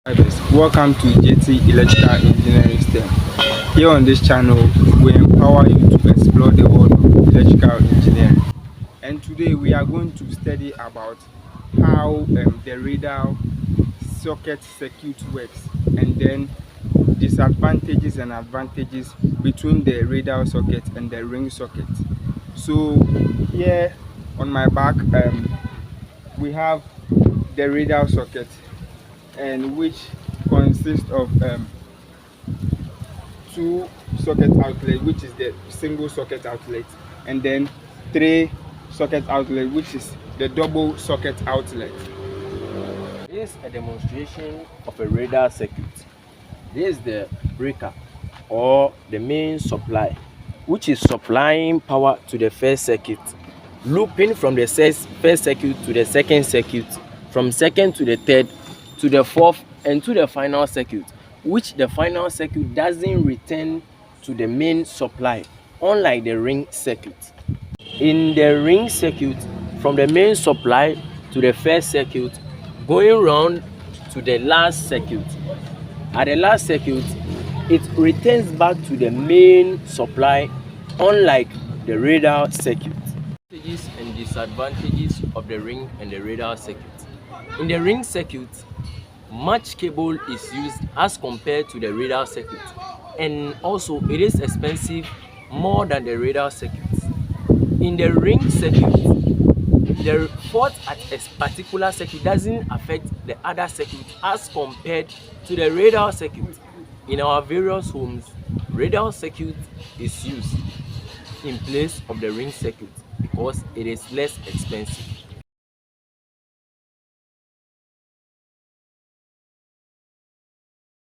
Hi guys, welcome to JT Electrical Engineering STEM. Here on this channel, we empower you to explore the world of electrical engineering. And today we are going to study about how the radial socket circuit works, and then disadvantages and advantages between the radial socket and the ring socket. So here on my back, we have the radial socket, and which consists of two socket outlet, which is the single socket outlet, and then three socket outlet, which is the double socket outlet. This is a demonstration of a radar circuit. This is the breaker or the main supply, which is supplying power to the first circuit, looping from the first circuit to the second circuit, from second to the third, to the fourth, and to the final circuit, which the final circuit doesn't return to the main supply, unlike the ring circuit. In the ring circuit, from the main supply to the first circuit, going round to the last circuit. At the last circuit, it returns back to the main supply, unlike the radial circuit. Advantages and disadvantages of the ring and the radial circuit. In the ring circuit, much cable is used as compared to the radial circuit, and also it is expensive more than the radial circuit. In the ring circuit, the fault at a particular circuit doesn't affect the other circuit as compared to the radial circuit. In our various homes, radial circuit is used in place of the ring circuit because it is less expensive.